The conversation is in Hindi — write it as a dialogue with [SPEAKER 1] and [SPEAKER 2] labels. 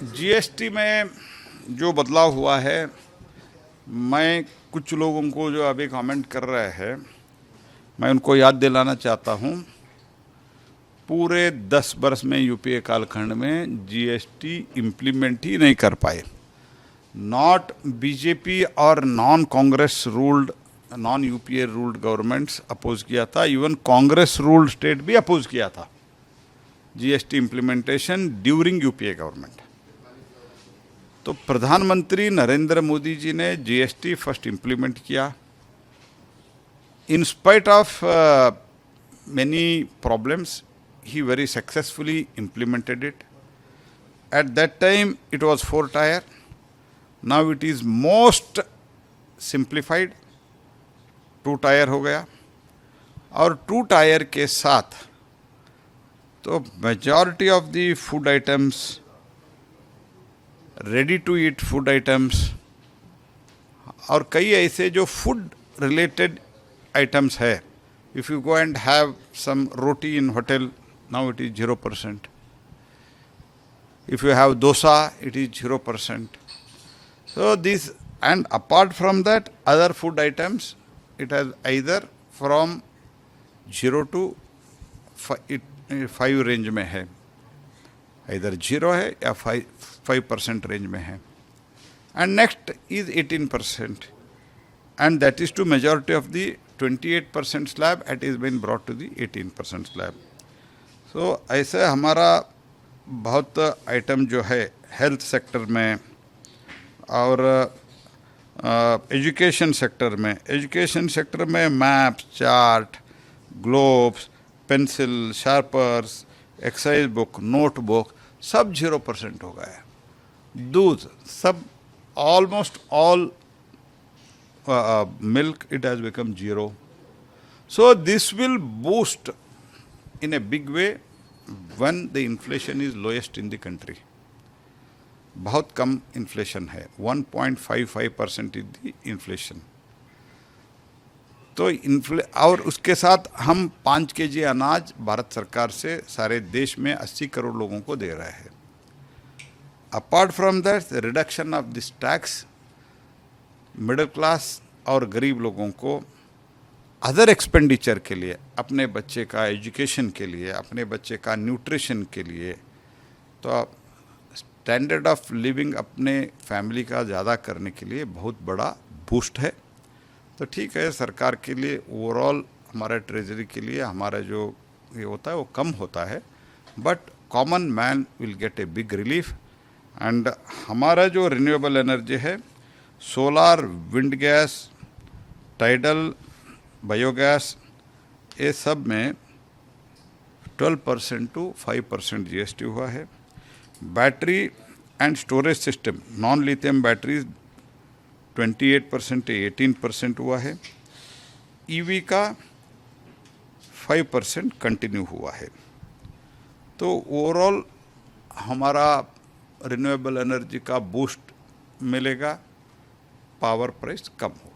[SPEAKER 1] जीएसटी में जो बदलाव हुआ है, मैं कुछ लोगों को जो अभी कमेंट कर रहे हैं, मैं उनको याद दिलाना चाहता हूं, पूरे 10 वर्ष में यूपीए कालखंड में जीएसटी इम्प्लीमेंट ही नहीं कर पाए। नॉट बीजेपी और non Congress ruled, non UPA ruled governments oppose किया था, इवन कांग्रेस रूल्ड स्टेट भी अपोज किया था GST implementation during UPA government. तो प्रधानमंत्री नरेंद्र मोदी जी ने जीएसटी फर्स्ट इम्प्लीमेंट किया। In spite of many problems, he very successfully implemented it. At that time it was 4 tier, now it is most simplified, 2 tier हो गया। और 2 tier के साथ तो majority of the food items, ready to eat food items और कई ऐसे जो फूड रिलेटेड आइटम्स है, if you go and have some roti in hotel, now it is 0%. If you have dosa, it is 0%. So this, and apart from that, other food items, it has either from 0 to 5 range में है, either 0 है या 5% रेंज में है। And next is 18%, and that is to majority of the 28% slab, it is been brought to the 18% slab. तो ऐसे हमारा बहुत आइटम जो है हेल्थ सेक्टर में और एजुकेशन सेक्टर में maps, chart, globes, pencil, sharpers, exercise book, notebook सब 0% हो गया है। दूध सब almost all milk, it has become 0. So this will boost in a big way when the inflation is lowest in the country. बहुत कम इन्फ्लेशन है, 1.55% इज द इन्फ्लेशन। तो और उसके साथ हम 5 kg अनाज भारत सरकार से सारे देश में 80 करोड़ लोगों को दे रहे हैं। Apart from that reduction of this tax, middle class और गरीब लोगों को अदर एक्सपेंडिचर के लिए, अपने बच्चे का एजुकेशन के लिए, अपने बच्चे का न्यूट्रिशन के लिए, तो स्टैंडर्ड ऑफ लिविंग अपने फैमिली का ज़्यादा करने के लिए बहुत बड़ा बूस्ट है। तो ठीक है, सरकार के लिए ओवरऑल हमारा ट्रेजरी के लिए हमारा जो ये होता है वो कम होता है, but common man will get a big relief. And हमारा जो रिन्यूएबल एनर्जी है, solar, wind gas, tidal, biogas, ये सब में 12% to 5% जीएसटी हुआ है। Battery and storage system, non lithium batteries 28% से 18% हुआ है। ईवी का 5% कंटिन्यू हुआ है। तो ओवरऑल हमारा रिन्यूएबल एनर्जी का बूस्ट मिलेगा, पावर प्राइस कम होगा।